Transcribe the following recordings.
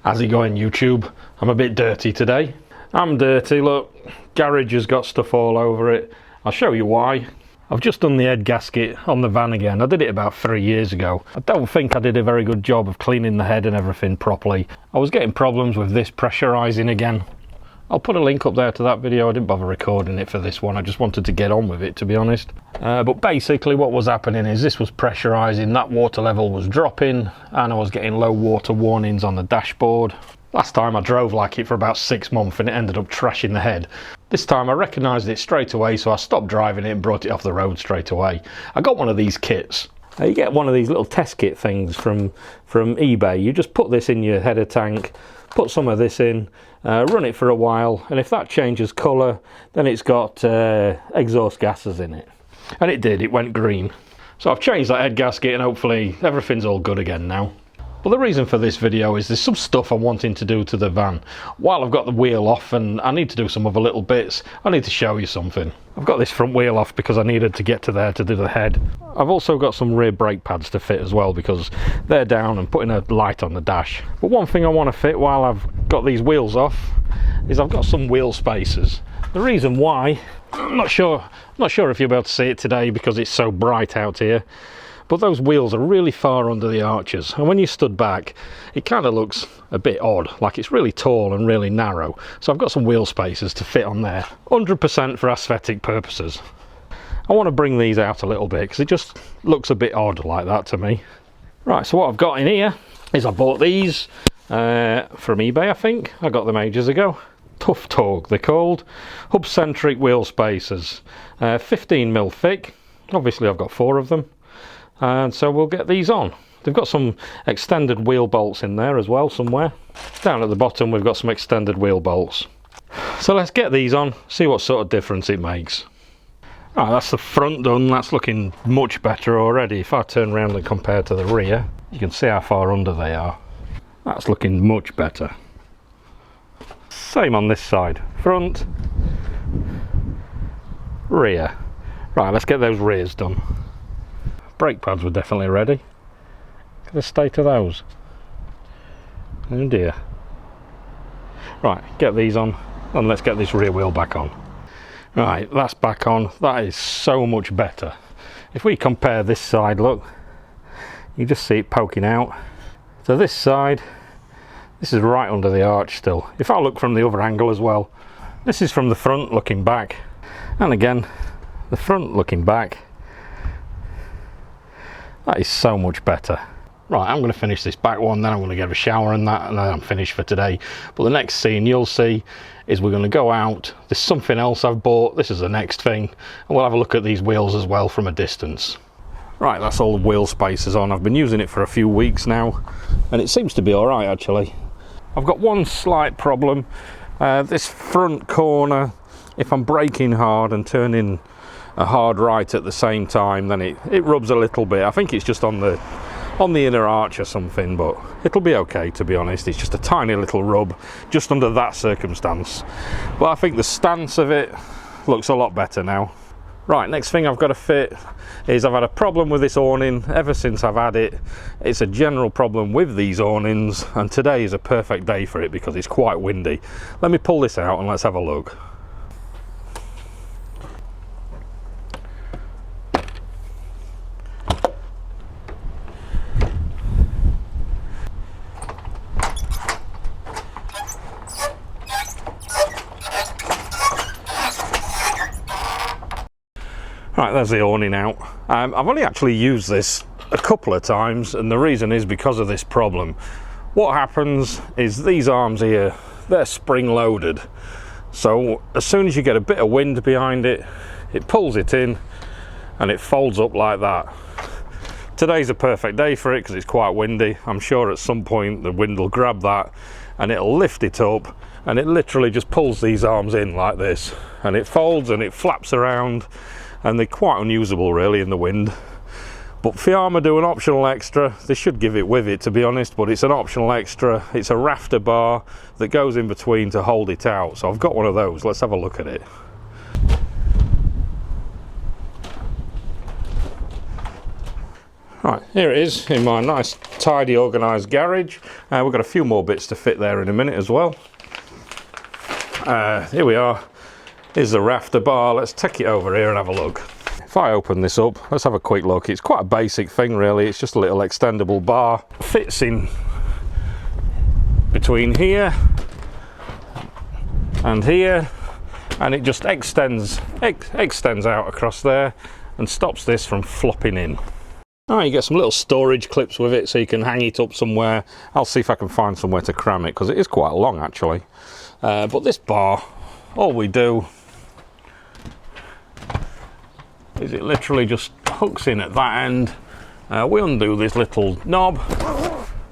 How's it going, YouTube? I'm a bit dirty today. I'm dirty, look. Garage has got stuff all over it. I'll show you why. I've just done the head gasket on the van again. I did it about 3 years ago. I don't think I did a very good job of cleaning the head and everything properly. I was getting problems with this pressurising again. I'll put a link up there to that video. I didn't bother recording it for this one. I just wanted to get on with it, to be honest. But basically what was happening is this was pressurising, that water level was dropping, and I was getting low water warnings on the dashboard. Last time I drove like it for about 6 months and it ended up trashing the head. This time I recognised it straight away, so I stopped driving it and brought it off the road straight away. I got one of these kits. You get one of these little test kit things from eBay. You just put this in your header tank, put some of this in, run it for a while, and if that changes colour, then it's got exhaust gases in it. And it did, it went green. So I've changed that head gasket and hopefully everything's all good again now. But the reason for this video is there's some stuff I'm wanting to do to the van. While I've got the wheel off and I need to do some other little bits, I need to show you something. I've got this front wheel off because I needed to get to there to do the head. I've also got some rear brake pads to fit as well because they're down and putting a light on the dash. But one thing I want to fit while I've got these wheels off is I've got some wheel spacers. The reason why, I'm not sure if you'll be able to see it today because it's so bright out here. But those wheels are really far under the arches, and when you stood back it kind of looks a bit odd, like it's really tall and really narrow. So I've got some wheel spacers to fit on there, 100% for aesthetic purposes. I want to bring these out a little bit because it just looks a bit odd like that to me. Right, so what I've got in here is I bought these from eBay. I think I got them ages ago. Tough Torque they're called. Hub centric wheel spacers, 15mm thick. Obviously I've got 4 of them. And so we'll get these on. They've got some extended wheel bolts in there as well somewhere. Down at the bottom we've got some extended wheel bolts. So let's get these on, see what sort of difference it makes. Right, that's the front done. That's looking much better already. If I turn around and compare to the rear, you can see how far under they are. That's looking much better. Same on this side. Front, rear. Right, let's get those rears done. Brake pads were definitely ready. Look at the state of those. Oh dear. Right, get these on and let's get this rear wheel back on. Right, that's back on. That is so much better. If we compare this side, look, you just see it poking out. So this side, this is right under the arch still. If I look from the other angle as well, this is from the front looking back, and again the front looking back. That is so much better. Right, I'm going to finish this back one, then I'm going to get a shower and that, and then I'm finished for today. But the next scene you'll see is we're going to go out. There's something else I've bought. This is the next thing, and we'll have a look at these wheels as well from a distance. Right, that's all the wheel spacers on. I've been using it for a few weeks now, and it seems to be all right actually. I've got one slight problem. This front corner, if I'm braking hard and turning a hard right at the same time, then it rubs a little bit. I think it's just on the inner arch or something, but it'll be okay, to be honest. It's just a tiny little rub just under that circumstance, but I think the stance of it looks a lot better now. Right, next thing I've got to fit is I've had a problem with this awning ever since I've had it. It's a general problem with these awnings, and today is a perfect day for it because it's quite windy. Let me pull this out and let's have a look. Right, there's the awning out. I've only actually used this a couple of times, and the reason is because of this problem. What happens is these arms here, they're spring loaded. So as soon as you get a bit of wind behind it, it pulls it in and it folds up like that. Today's a perfect day for it because it's quite windy. I'm sure at some point the wind will grab that and it'll lift it up, and it literally just pulls these arms in like this, and it folds and it flaps around, and they're quite unusable really in the wind. But Fiamma do an optional extra. They should give it with it, to be honest, but it's an optional extra. It's a rafter bar that goes in between to hold it out. So I've got one of those. Let's have a look at it. Right, here it is in my nice, tidy, organised garage. We've got a few more bits to fit there in a minute as well. Here we are. Here's the rafter bar. Let's take it over here and have a look. If I open this up, let's have a quick look. It's quite a basic thing really. It's just a little extendable bar. Fits in between here and here, and it just extends out across there and stops this from flopping in. Oh, you get some little storage clips with it so you can hang it up somewhere. I'll see if I can find somewhere to cram it because it is quite long actually. But this bar, all we do is it literally just hooks in at that end. We undo this little knob,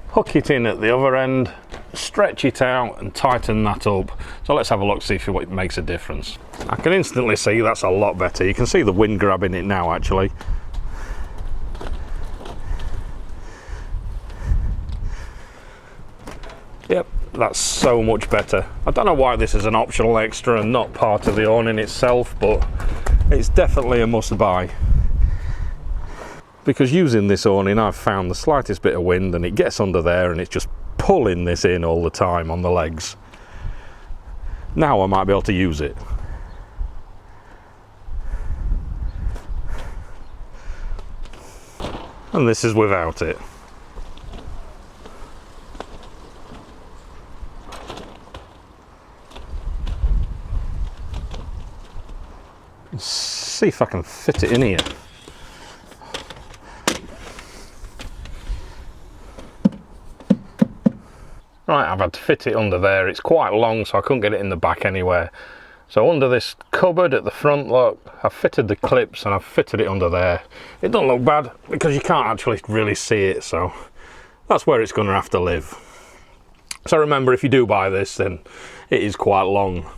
hook it in at the other end, stretch it out and tighten that up. So let's have a look, see if it makes a difference. I can instantly see that's a lot better. You can see the wind grabbing it now actually. Yep, that's so much better. I don't know why this is an optional extra and not part of the awning itself, but it's definitely a must buy. Because using this awning, I've found the slightest bit of wind and it gets under there and it's just pulling this in all the time on the legs. Now I might be able to use it. And this is without it. Let's see if I can fit it in here. Right, I've had to fit it under there. It's quite long, so I couldn't get it in the back anywhere. So under this cupboard at the front, look, I've fitted the clips and I've fitted it under there. It doesn't look bad because you can't actually really see it, so that's where it's going to have to live. So remember, if you do buy this, then it is quite long.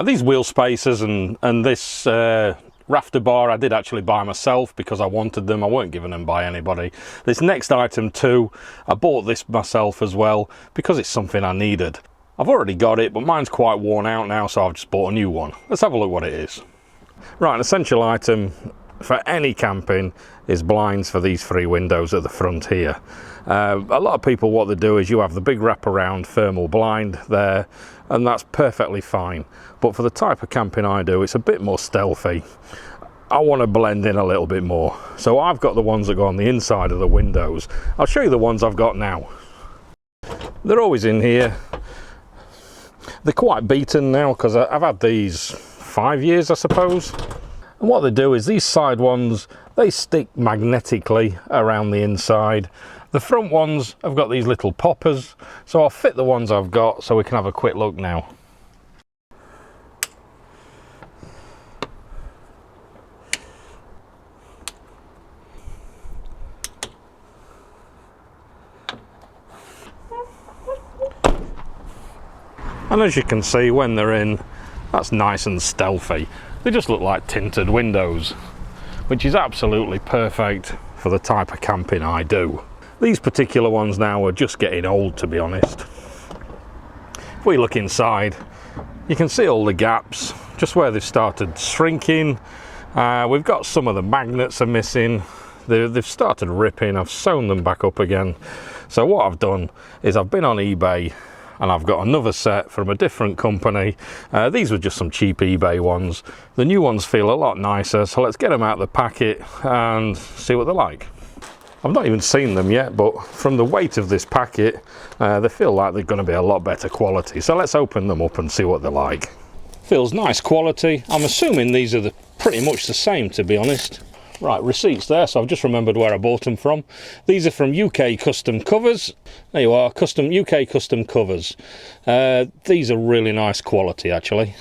These wheel spacers and this rafter bar I did actually buy myself because I wanted them. I weren't given them by anybody. This next item too, I bought this myself as well because it's something I needed. I've already got it, but mine's quite worn out now, so I've just bought a new one. Let's have a look what it is. Right, an essential item for any camping is blinds for these 3 windows at the front here. A lot of people, what they do is you have the big wraparound thermal blind there, and that's perfectly fine. But for the type of camping I do, it's a bit more stealthy. I want to blend in a little bit more. So I've got the ones that go on the inside of the windows. I'll show you the ones I've got now. They're always in here. They're quite beaten now because I've had these 5 years, I suppose. And what they do is these side ones, they stick magnetically around the inside. The front ones have got these little poppers, so I'll fit the ones I've got so we can have a quick look now. And as you can see, when they're in, that's nice and stealthy. They just look like tinted windows, which is absolutely perfect for the type of camping I do. These particular ones now are just getting old, to be honest. If we look inside, you can see all the gaps, just where they've started shrinking. We've got some of the magnets are missing. They've started ripping. I've sewn them back up again. So what I've done is I've been on eBay and I've got another set from a different company. These were just some cheap eBay ones. The new ones feel a lot nicer, so let's get them out of the packet and see what they're like. I've not even seen them yet, but from the weight of this packet, they feel like they're going to be a lot better quality. So let's open them up and see what they're like. Feels nice quality. I'm assuming these are pretty much the same, to be honest. Right, receipts there, so I've just remembered where I bought them from. These are from UK Custom Covers. There you are, UK Custom Covers. These are really nice quality, actually.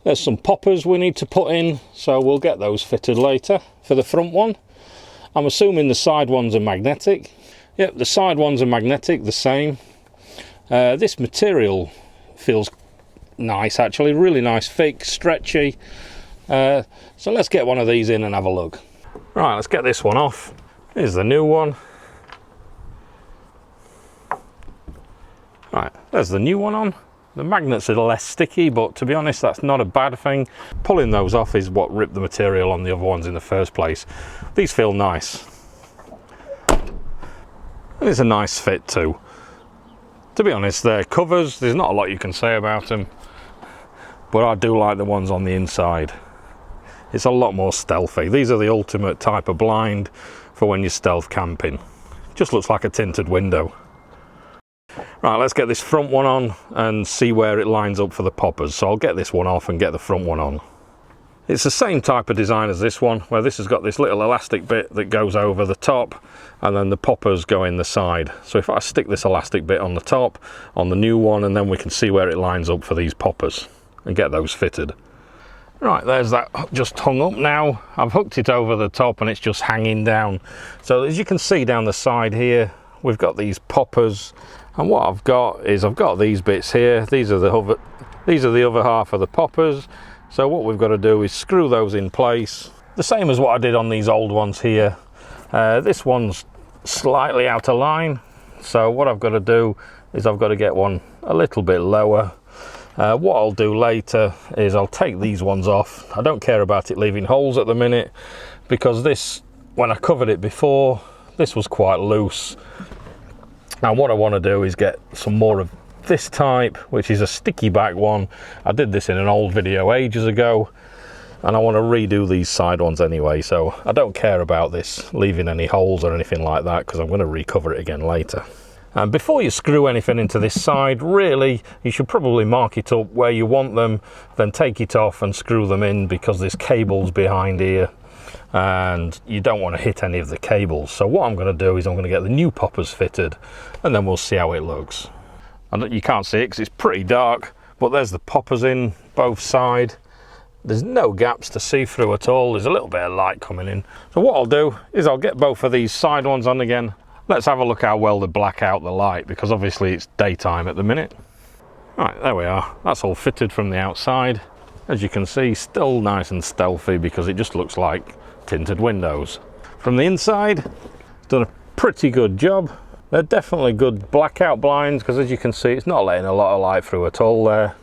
There's some poppers we need to put in, so we'll get those fitted later for the front one. I'm assuming the side ones are magnetic. Yep, the side ones are magnetic, the same. This material feels nice, actually. Really nice, thick, stretchy. So let's get one of these in and have a look. Right, let's get this one off. Here's the new one. Right, there's the new one on. The magnets are less sticky, but to be honest, that's not a bad thing. Pulling those off is what ripped the material on the other ones in the first place. These feel nice. and it's a nice fit too. To be honest, they're covers, there's not a lot you can say about them, but I do like the ones on the inside. It's a lot more stealthy. These are the ultimate type of blind for when you're stealth camping. Just looks like a tinted window. Right, let's get this front one on and see where it lines up for the poppers. So I'll get this one off and get the front one on. It's the same type of design as this one, where this has got this little elastic bit that goes over the top, and then the poppers go in the side. So if I stick this elastic bit on the top, on the new one, and then we can see where it lines up for these poppers and get those fitted. Right, there's that just hung up now. I've hooked it over the top and it's just hanging down. So as you can see down the side here, we've got these poppers, and what I've got is I've got these bits here. These are the other half of the poppers. So what we've got to do is screw those in place, the same as what I did on these old ones here. This one's slightly out of line, so what I've got to do is I've got to get one a little bit lower. What I'll do later is I'll take these ones off. I don't care about it leaving holes at the minute, because this, when I covered it before, this was quite loose. And what I want to do is get some more of this type, which is a sticky back one. I did this in an old video ages ago, and I want to redo these side ones anyway, so I don't care about this leaving any holes or anything like that, because I'm going to recover it again later. And before you screw anything into this side, really, you should probably mark it up where you want them, then take it off and screw them in, because there's cables behind here and you don't want to hit any of the cables. So what I'm going to do is I'm going to get the new poppers fitted, and then we'll see how it looks. And you can't see it because it's pretty dark, but there's the poppers in both sides. There's no gaps to see through at all. There's a little bit of light coming in. So what I'll do is I'll get both of these side ones on again. Let's have a look how well they black out the light, because obviously it's daytime at the minute. Right, there we are. That's all fitted from the outside. As you can see, still nice and stealthy because it just looks like tinted windows. From the inside, it's done a pretty good job. They're definitely good blackout blinds, because as you can see, it's not letting a lot of light through at all there.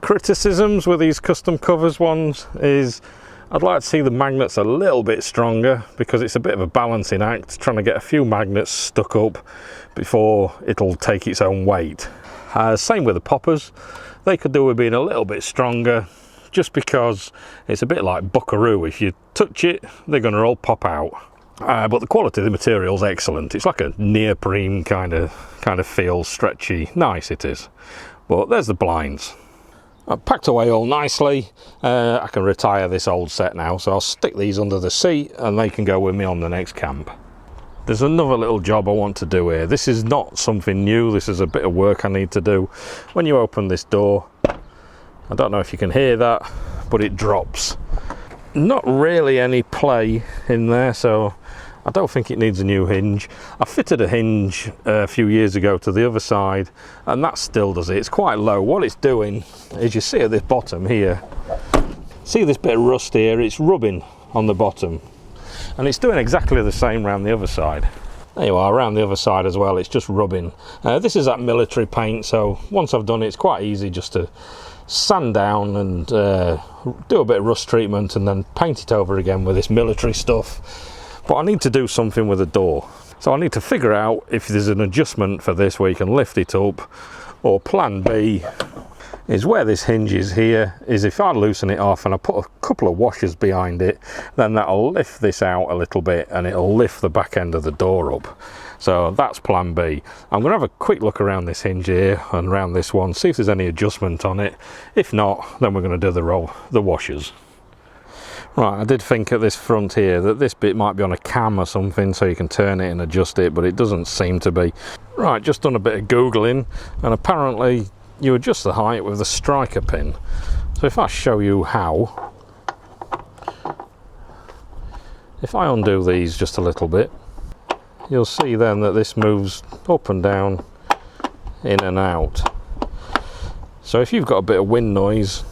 Criticisms with these custom covers ones is I'd like to see the magnets a little bit stronger, because it's a bit of a balancing act trying to get a few magnets stuck up before it'll take its own weight. Same with the poppers. They could do with being a little bit stronger, just because it's a bit like Buckaroo. If you touch it, they're going to all pop out. But the quality of the material is excellent. It's like a neoprene kind of feel, stretchy, nice it is. But there's the blinds. I've packed away all nicely. I can retire this old set now, so I'll stick these under the seat and they can go with me on the next camp. There's another little job I want to do here. This is not something new, this is a bit of work I need to do. When you open this door, I don't know if you can hear that, but it drops. Not really any play in there, so I don't think it needs a new hinge. I fitted a hinge a few years ago to the other side, and that still does it. It's quite low. What it's doing is, you see at this bottom here, see this bit of rust here, it's rubbing on the bottom, and it's doing exactly the same around the other side. There you are, around the other side as well, it's just rubbing. This is that military paint, so once I've done it, it's quite easy just to sand down and do a bit of rust treatment and then paint it over again with this military stuff. But I need to do something with the door, so I need to figure out if there's an adjustment for this where you can lift it up, or plan B is where this hinge is here, is if I loosen it off and I put a couple of washers behind it, then that'll lift this out a little bit and it'll lift the back end of the door up. So that's plan B. I'm going to have a quick look around this hinge here and around this one, see if there's any adjustment on it. If not, then we're going to do the washers. Right, I did think at this front here that this bit might be on a cam or something, so you can turn it and adjust it, but it doesn't seem to be. Right, just done a bit of Googling, and apparently you adjust the height with the striker pin. So if I show you how, if I undo these just a little bit, you'll see then that this moves up and down, in and out. So if you've got a bit of wind noise,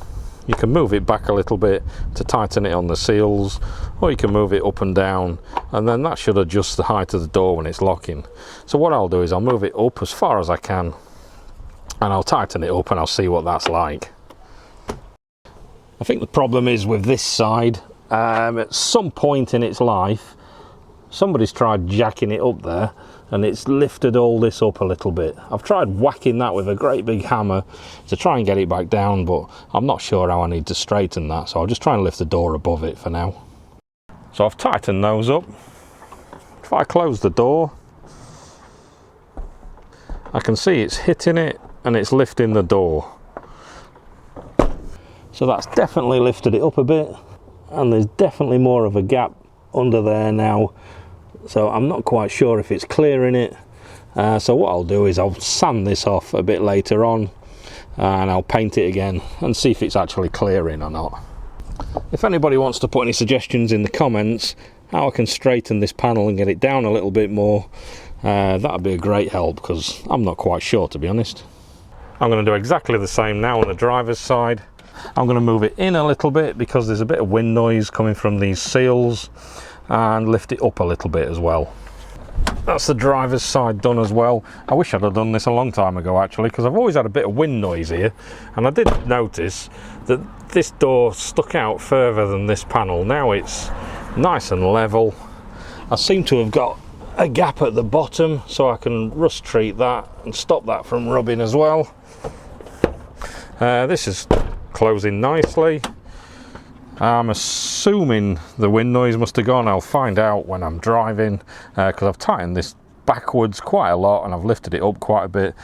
you can move it back a little bit to tighten it on the seals, or you can move it up and down, and then that should adjust the height of the door when it's locking. So what I'll do is I'll move it up as far as I can, and I'll tighten it up and I'll see what that's like. I think the problem is with this side, at some point in its life, somebody's tried jacking it up there and it's lifted all this up a little bit. I've tried whacking that with a great big hammer to try and get it back down, but I'm not sure how I need to straighten that, so I'll just try and lift the door above it for now. So I've tightened those up. If I close the door, I can see it's hitting it and it's lifting the door. So that's definitely lifted it up a bit, and there's definitely more of a gap under there now. So I'm not quite sure if it's clearing it. So what I'll do is I'll sand this off a bit later on and I'll paint it again and see if it's actually clearing or not. If anybody wants to put any suggestions in the comments how I can straighten this panel and get it down a little bit more, that'd be a great help, because I'm not quite sure, to be honest. I'm going to do exactly the same now on the driver's side. I'm going to move it in a little bit because there's a bit of wind noise coming from these seals, and lift it up a little bit as well. That's the driver's side done as well. I wish I'd have done this a long time ago actually, because I've always had a bit of wind noise here, and I did notice that this door stuck out further than this panel. Now it's nice and level. I seem to have got a gap at the bottom, so I can rust treat that and stop that from rubbing as well. This is closing nicely. I'm assuming the wind noise must have gone. I'll find out when I'm driving, because I've tightened this backwards quite a lot and I've lifted it up quite a bit.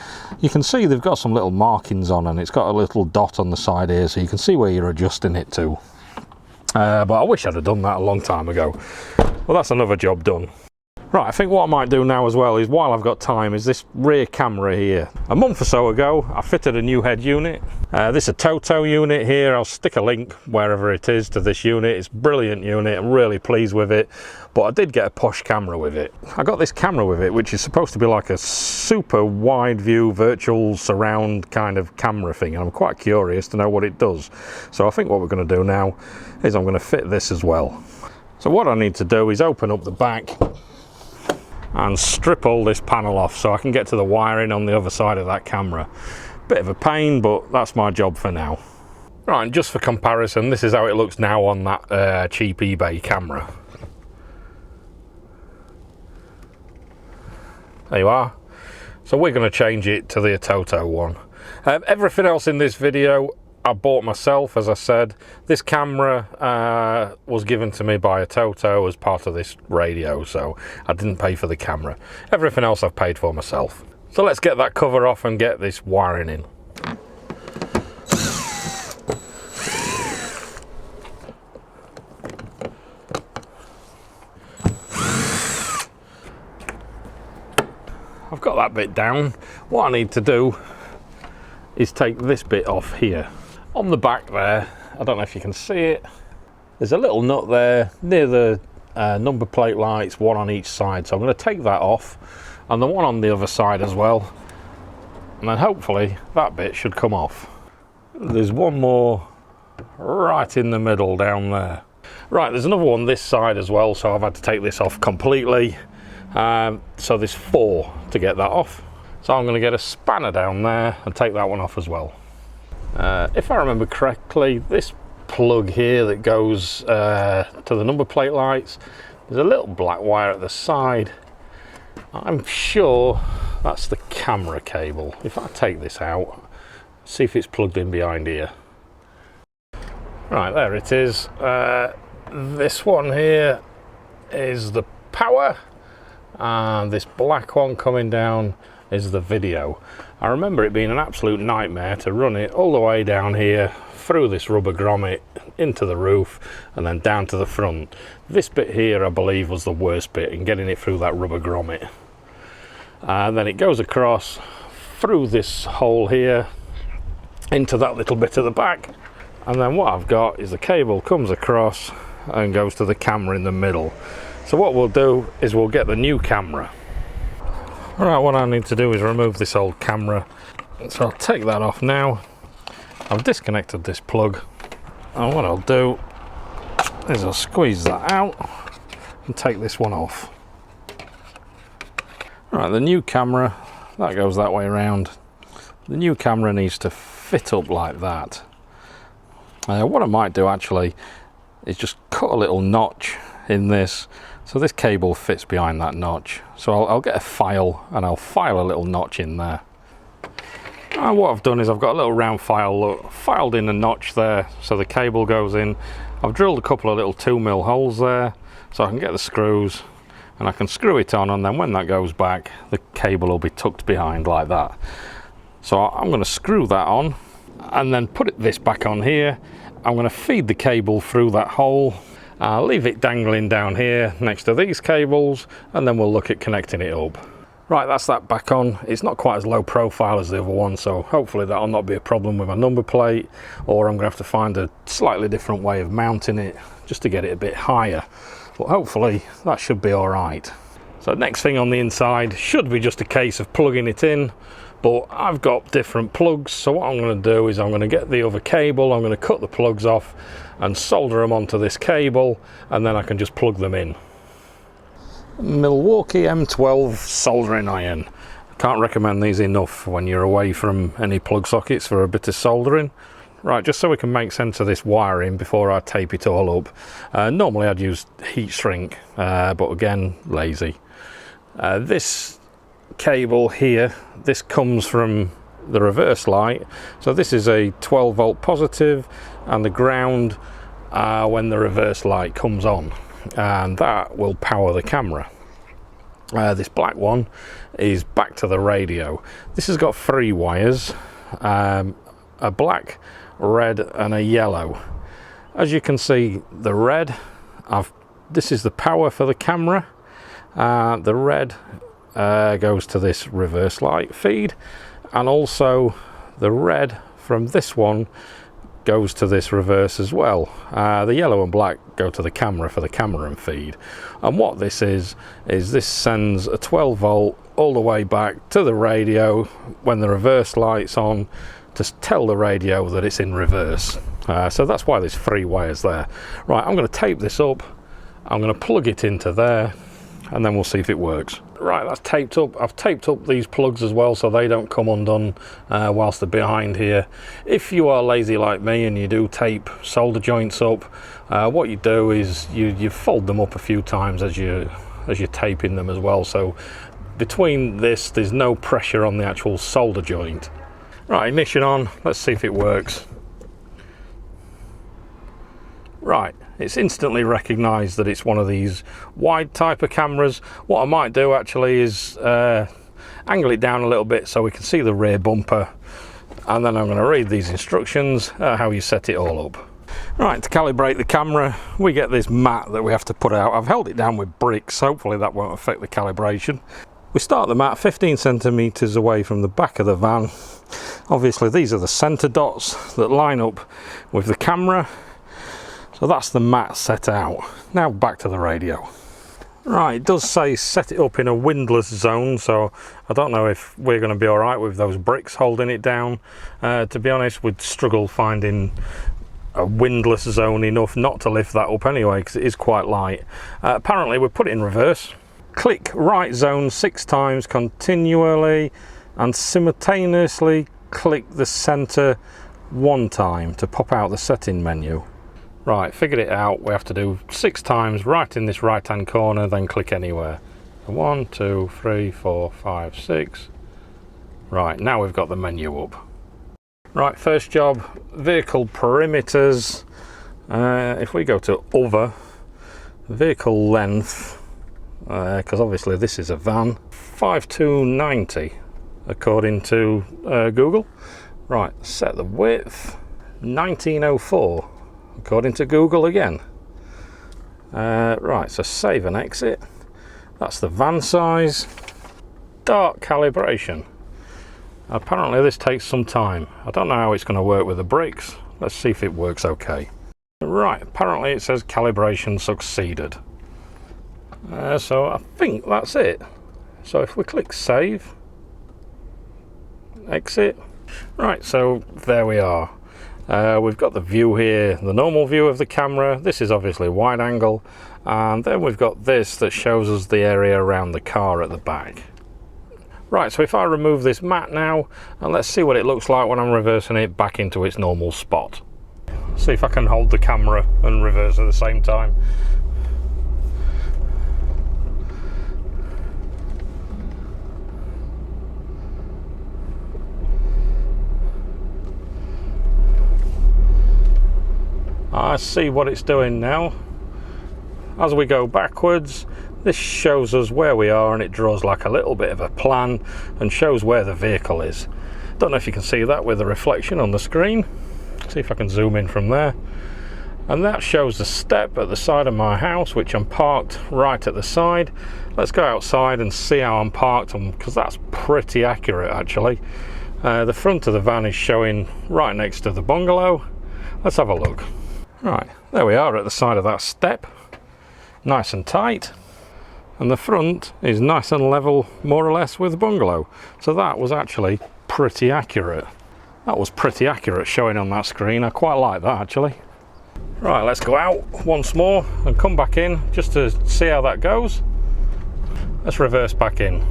You can see they've got some little markings on, and it's got a little dot on the side here, so you can see where you're adjusting it to. But I wish I'd have done that a long time ago. Well, that's another job done. Right, I think what I might do now as well is, while I've got time, is this rear camera here. A month or so ago, I fitted a new head unit. This is a Toto unit here. I'll stick a link wherever it is to this unit. It's a brilliant unit. I'm really pleased with it. But I did get a posh camera with it. I got this camera with it, which is supposed to be like a super wide view virtual surround kind of camera thing. And I'm quite curious to know what it does. So I think what we're going to do now is I'm going to fit this as well. So what I need to do is open up the back and strip all this panel off so I can get to the wiring on the other side of that camera. Bit of a pain, but that's my job for now. Right, and just for comparison, this is how it looks now on that cheap eBay camera. There you are. So we're going to change it to the Toto one. Everything else in this video I bought myself, as I said. This camera was given to me by a Toto as part of this radio, so I didn't pay for the camera. Everything else I've paid for myself. So let's get that cover off and get this wiring in. I've got that bit down. What I need to do is take this bit off here. On the back there, I don't know if you can see it, there's a little nut there near the number plate lights, one on each side. So I'm going to take that off, and the one on the other side as well, and then hopefully that bit should come off. There's one more right in the middle down there. Right, there's another one this side as well, so I've had to take this off completely. So there's 4 to get that off. So I'm going to get a spanner down there and take that one off as well. If I remember correctly, this plug here that goes to the number plate lights, there's a little black wire at the side. I'm sure that's the camera cable. If I take this out, see if it's plugged in behind here. Right, there it is. This one here is the power, and this black one coming down is the video. I remember it being an absolute nightmare to run it all the way down here, through this rubber grommet, into the roof, and then down to the front. This bit here, I believe, was the worst bit in getting it through that rubber grommet. And then it goes across through this hole here, into that little bit at the back. And then what I've got is the cable comes across and goes to the camera in the middle. So what we'll do is we'll get the new camera. Alright, what I need to do is remove this old camera. So I'll take that off now. I've disconnected this plug. And what I'll do is I'll squeeze that out and take this one off. Right, the new camera, that goes that way around. The new camera needs to fit up like that. What I might do actually is just cut a little notch in this So this cable fits behind that notch. So I'll get a file and I'll file a little notch in there. And what I've done is I've got a little round file, look, filed in a notch there so the cable goes in. I've drilled a couple of little 2mm holes there so I can get the screws and I can screw it on, and then when that goes back the cable will be tucked behind like that. So I'm going to screw that on and then put this back on here. I'm going to feed the cable through that hole. I'll leave it dangling down here next to these cables, and then we'll look at connecting it up. Right, that's that back on. It's not quite as low profile as the other one, so hopefully that'll not be a problem with my number plate, or I'm going to have to find a slightly different way of mounting it just to get it a bit higher. But hopefully that should be all right. So next thing on the inside should be just a case of plugging it in, but I've got different plugs, so what I'm going to do is I'm going to get the other cable, I'm going to cut the plugs off and solder them onto this cable, and then I can just plug them in. Milwaukee M12 soldering iron. I can't recommend these enough when you're away from any plug sockets for a bit of soldering. Right, just so we can make sense of this wiring before I tape it all up. Normally I'd use heat shrink, but again, lazy. This cable here, this comes from the reverse light. So this is a 12 volt positive, and the ground when the reverse light comes on, and that will power the camera. This black one is back to the radio. This has got 3 wires, a black, red and a yellow. As you can see, the red, this is the power for the camera. The red goes to this reverse light feed, and also the red from this one goes to this reverse as well. The yellow and black go to the camera for the camera and feed. And what this is this sends a 12 volt all the way back to the radio when the reverse light's on, to tell the radio that it's in reverse. So that's why there's 3 wires there. Right, I'm going to tape this up, I'm going to plug it into there, and then we'll see if it works. Right, that's taped up. I've taped up these plugs as well so they don't come undone whilst they're behind here. If you are lazy like me and you do tape solder joints up, what you do is you fold them up a few times as you're taping them as well, so between this there's no pressure on the actual solder joint. Right, ignition on, let's see if it works. Right, it's instantly recognised that it's one of these wide type of cameras. What I might do actually is angle it down a little bit so we can see the rear bumper, and then I'm going to read these instructions, how you set it all up. Right, to calibrate the camera we get this mat that we have to put out. I've held it down with bricks, hopefully that won't affect the calibration. We start the mat 15 centimeters away from the back of the van. Obviously these are the center dots that line up with the camera. So that's the mat set out. Now back to the radio. Right, it does say set it up in a windless zone, so I don't know if we're going to be alright with those bricks holding it down. To be honest, we'd struggle finding a windless zone enough not to lift that up anyway, because it is quite light. Apparently we put it in reverse. Click right zone 6 times continually and simultaneously click the center 1 time to pop out the setting menu. Right, figured it out. We have to do 6 times right in this right hand corner, then click anywhere. 1, 2, 3, 4, 5, 6. Right, now we've got the menu up. Right, first job, vehicle perimeters. If we go to other, vehicle length, because obviously this is a van, 5290 according to Google. Right, set the width, 1904 according to Google again. Right, so save and exit. That's the van size. Start calibration. Apparently this takes some time. I don't know how it's going to work with the bricks. Let's see if it works okay. Right, apparently it says calibration succeeded. So I think that's it. So if we click save, exit. Right, so there we are. We've got the view here, the normal view of the camera. This is obviously wide angle, and then we've got this that shows us the area around the car at the back. Right, so if I remove this mat now, and let's see what it looks like when I'm reversing it back into its normal spot. See if I can hold the camera and reverse at the same time. I see what it's doing now. As we go backwards, this shows us where we are, and it draws like a little bit of a plan and shows where the vehicle is. Don't know if you can see that with the reflection on the screen. See if I can zoom in from there. And that shows the step at the side of my house, which I'm parked right at the side. Let's go outside and see how I'm parked, because that's pretty accurate actually. The front of the van is showing right next to the bungalow. Let's have a look. Right, there we are at the side of that step. Nice and tight. And the front is nice and level, more or less, with the bungalow. So that was actually pretty accurate. That was pretty accurate showing on that screen. I quite like that actually. Right, let's go out once more and come back in just to see how that goes. Let's reverse back in.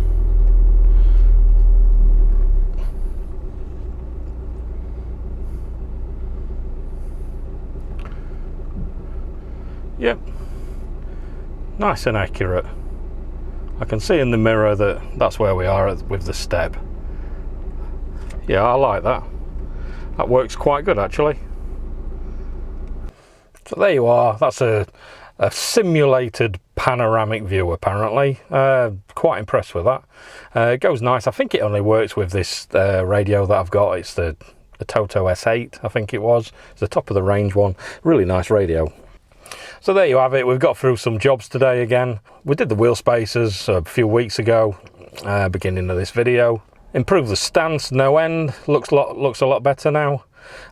Yep, nice and accurate. I can see in the mirror that that's where we are with the step. Yeah, I like that. That works quite good actually. So there you are. That's a simulated panoramic view apparently. Quite impressed with that. It goes nice. I think it only works with this radio that I've got. It's the Toto S8, I think it was. It's the top of the range one. Really nice radio. So there you have it. We've got through some jobs today again. We did the wheel spacers a few weeks ago, beginning of this video. Improved the stance, no end. Looks a lot better now.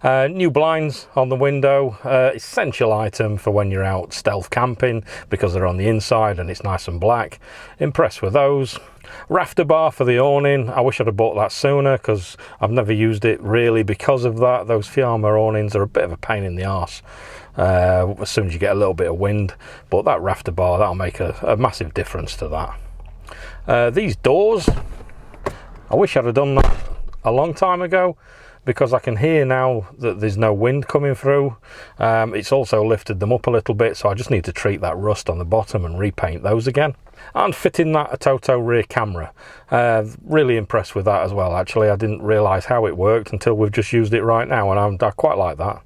New blinds on the window, essential item for when you're out stealth camping because they're on the inside and it's nice and black. Impressed with those. Rafter bar for the awning. I wish I'd have bought that sooner because I've never used it really because of that. Those Fiamma awnings are a bit of a pain in the arse as soon as you get a little bit of wind, but that rafter bar, that'll make a massive difference to that. These doors, I wish I'd have done that a long time ago, because I can hear now that there's no wind coming through. It's also lifted them up a little bit, so I just need to treat that rust on the bottom and repaint those again. And fitting that a Toto rear camera. Really impressed with that as well actually. I didn't realise how it worked until we've just used it right now, and I quite like that.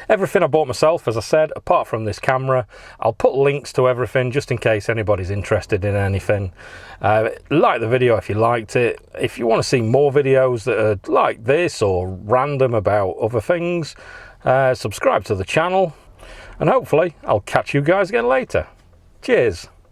Everything I bought myself, as I said, apart from this camera. I'll put links to everything just in case anybody's interested in anything. Like the video if you liked it. If you want to see more videos that are like this or random about other things, subscribe to the channel, and hopefully I'll catch you guys again later. Cheers.